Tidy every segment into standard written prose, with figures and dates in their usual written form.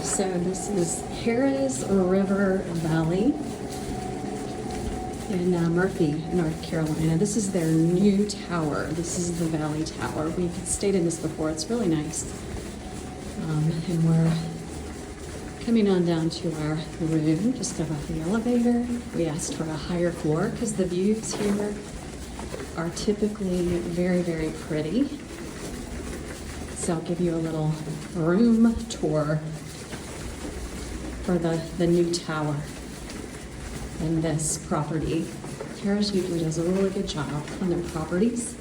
So this is Harrah's River Valley in Murphy, North Carolina. This is their new tower. This is the Valley Tower. We've stayed in this before. It's really nice. And we're coming on down to our room. Just got off the elevator. We asked for a higher floor because the views here are typically very, very pretty. So I'll give you a little room tour for the new tower in this property. Harrah's usually does a really good job on their properties.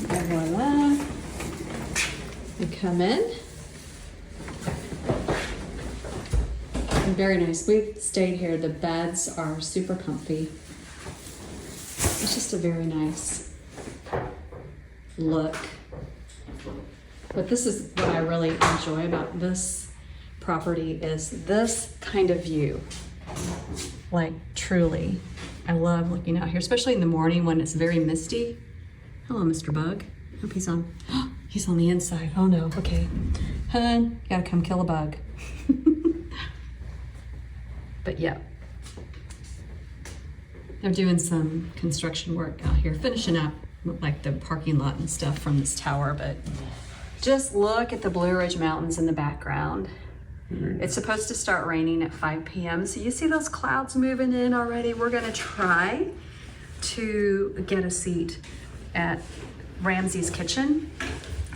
And voila, we come in. And very nice. We've stayed here. The beds are super comfy. It's just a very nice look. But this is what I really enjoy about this property is this kind of view. Like truly, I love looking out here, especially in the morning when it's very misty. Hello, Mr. Bug. Hope he's on. He's on the inside. Oh no. Okay, hun, you gotta come kill a bug. But yeah, they're doing some construction work out here, finishing up like the parking lot and stuff from this tower, but just look at the Blue Ridge Mountains in the background. It's supposed to start raining at 5 p.m. So you see those clouds moving in already. We're gonna try to get a seat at Ramsay's Kitchen,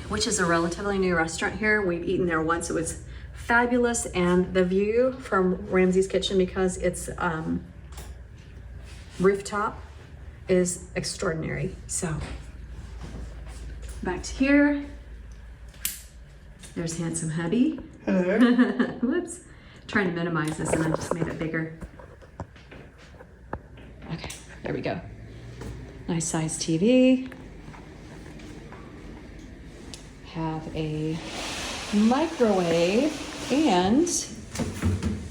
which is a relatively new restaurant here. We've eaten there once. It was fabulous. And the view from Ramsay's Kitchen, because it's rooftop, is extraordinary. So back to here. There's handsome hubby. Hello. Whoops. Trying to minimize this and I just made it bigger. Okay, there we go. Nice size TV. Have a microwave and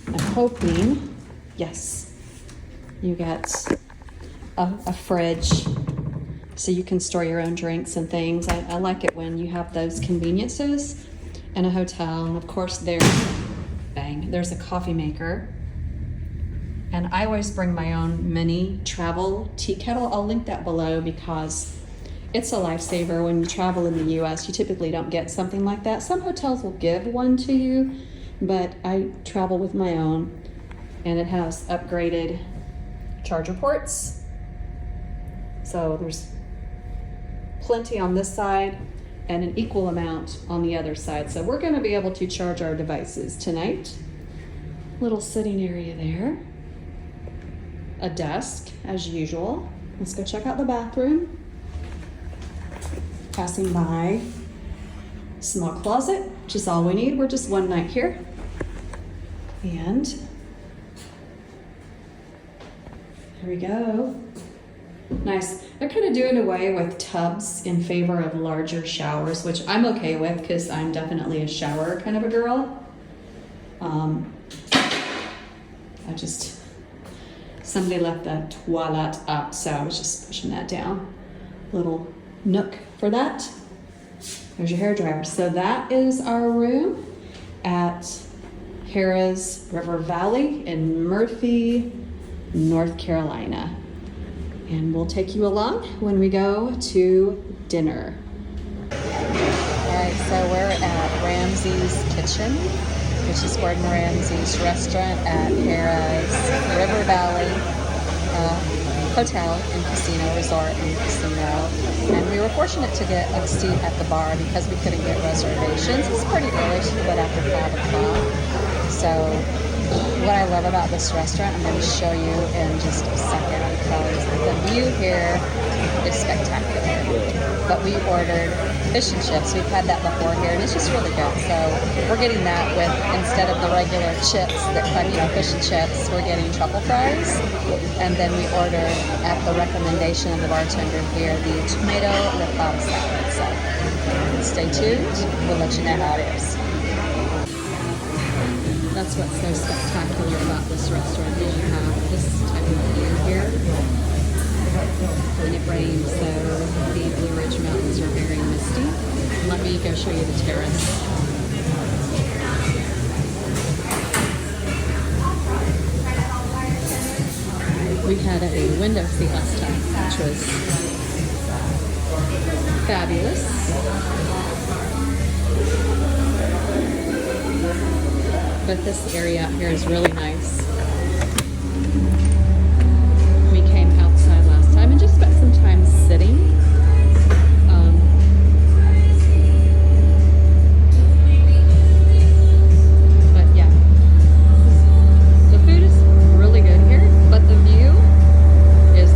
I'm hoping, yes, you get a fridge so you can store your own drinks and things. I like it when you have those conveniences in a hotel. And of course there's a coffee maker. And I always bring my own mini travel tea kettle. I'll link that below because it's a lifesaver. When you travel in the US, you typically don't get something like that. Some hotels will give one to you, but I travel with my own and it has upgraded charger ports. So there's plenty on this side and an equal amount on the other side. So we're gonna be able to charge our devices tonight. Little sitting area there. A desk, as usual. Let's go check out the bathroom. Passing by small closet, which is all we need. We're just one night here. And here we go. Nice. They're kind of doing away with tubs in favor of larger showers, which I'm okay with because I'm definitely a shower kind of a girl. Somebody left the toilet up, so I was just pushing that down. Little nook for that. There's your hairdryer. So that is our room at Harrah's River Valley in Murphy, North Carolina. And we'll take you along when we go to dinner. All right, so we're at Ramsay's Kitchen, which is Gordon Ramsay's restaurant at Harrah's River Valley Hotel and Casino, Resort and Casino. And we were fortunate to get a seat at the bar because we couldn't get reservations. It's pretty early, but after 5 o'clock. So what I love about this restaurant, I'm going to show you in just a second because the view here is spectacular. But we ordered fish and chips. We've had that before here and it's just really good. So we're getting that with, instead of the regular chips that come, fish and chips, we're getting truffle fries. And then we ordered, at the recommendation of the bartender here, the tomato ricotta salad. So stay tuned. We'll let you know how it is. That's what's so spectacular about this restaurant is you have this type of view here when it rains. So the Blue Ridge Appalachian Mountains are very misty. Let me go show you the terrace. We had a window seat last time, which was fabulous. But this area out here is really nice. We came outside last time and just spent some time sitting. But yeah, the food is really good here, but the view is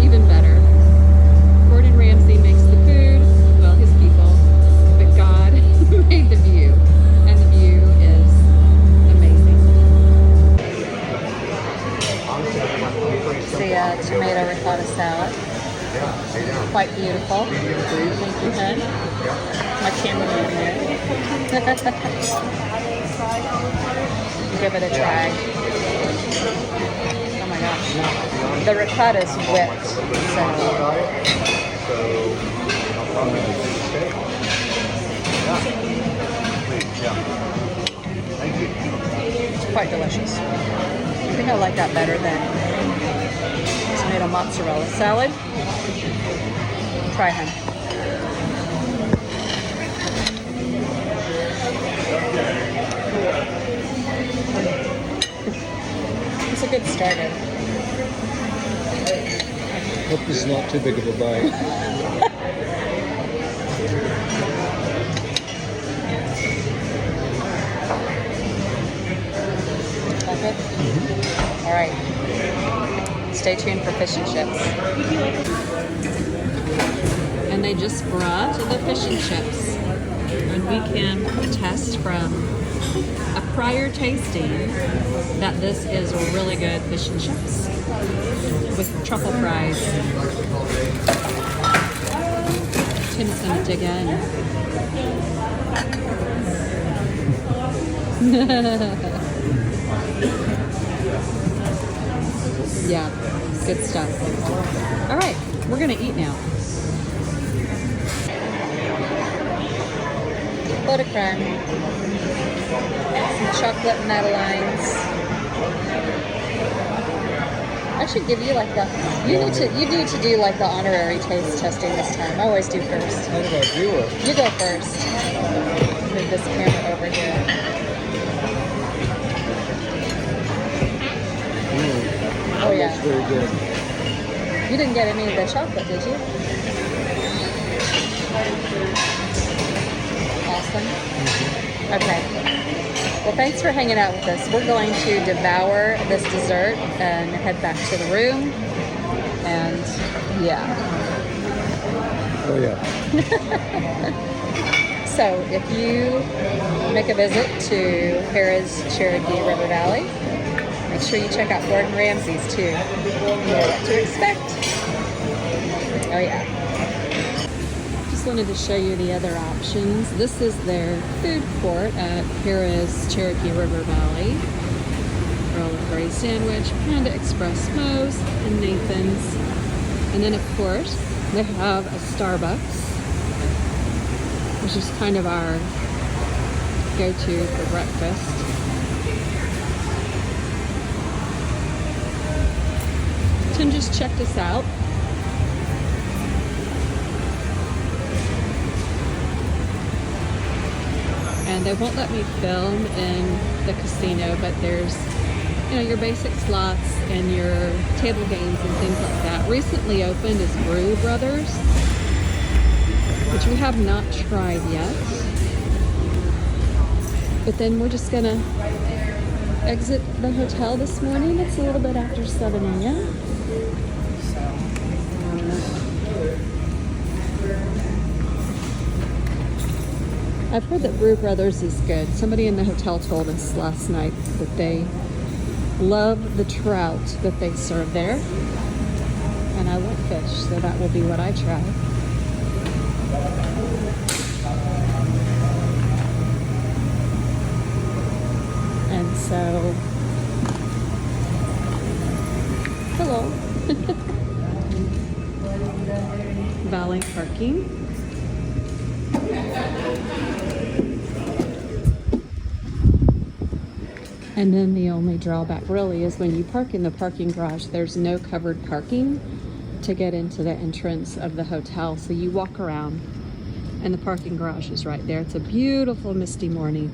even better. Gordon Ramsay makes the food, well, his people, but God made the view, and the view is amazing. The tomato ricotta salad, quite beautiful. Thank you, hon. My cameraman there. Give it a try. Oh my gosh. The ricotta is whipped, so. It's quite delicious. I think I like that better than tomato mozzarella salad. Try, hon. It's a good starter. Hope this is not too big of a bite. Like it? Mm-hmm. All right. Stay tuned for fish and chips. And they just brought the fish and chips. And we can attest from a prior tasting that this is really good fish and chips with truffle fries. Tim's gonna dig in. Yeah, good stuff. All right, we're gonna eat now. Buttercream, some chocolate madeleines. I should give you like the you need to do like the honorary taste testing this time. I always do first. How did I do it? You go first. Move this camera over here. Oh yeah. That's very good. You didn't get any of the chocolate, did you? Awesome. Mm-hmm. Okay. Well, thanks for hanging out with us. We're going to devour this dessert and head back to the room. And yeah. Oh yeah. So if you make a visit to Harrah's Cherokee River Valley, make sure you check out Gordon Ramsay's too. You know what to expect. Oh yeah. Just wanted to show you the other options. This is their food court at Harrah's Cherokee River Valley. Earl of Grey Sandwich, Panda Express Mo's, and Nathan's. And then of course, they have a Starbucks, which is kind of our go-to for breakfast. Tim just checked us out. And they won't let me film in the casino, but there's, you know, your basic slots and your table games and things like that. Recently opened is Brew Brothers, which we have not tried yet. But then we're just gonna exit the hotel this morning. It's a little bit after 7 a.m. I've heard that Brew Brothers is good. Somebody in the hotel told us last night that they love the trout that they serve there. And I like fish, so that will be what I try. And so, hello. valet parking. And then the only drawback really is when you park in the parking garage, there's no covered parking to get into the entrance of the hotel. So you walk around and the parking garage is right there. It's a beautiful misty morning.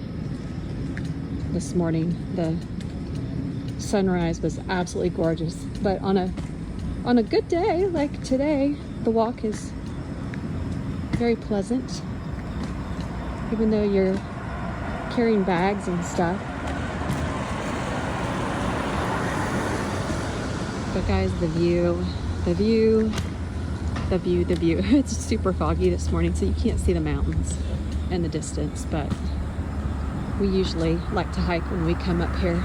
This morning, the sunrise was absolutely gorgeous. But on a good day like today, the walk is very pleasant. Even though you're carrying bags and stuff. But guys, the view. It's super foggy this morning, so you can't see the mountains in the distance, but we usually like to hike when we come up here.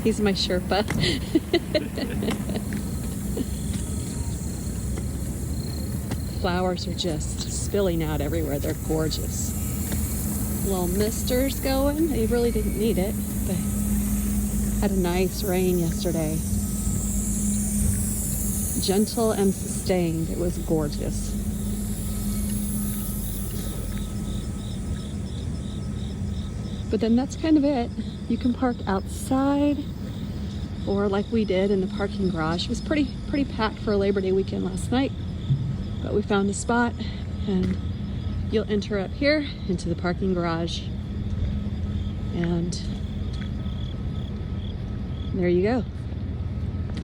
He's my Sherpa. Flowers are just spilling out everywhere. They're gorgeous. Little misters going. They really didn't need it, but had a nice rain yesterday. Gentle and sustained. It was gorgeous. But then that's kind of it. You can park outside, or like we did in the parking garage. It was pretty packed for a Labor Day weekend last night, but we found a spot, and you'll enter up here into the parking garage, and there you go.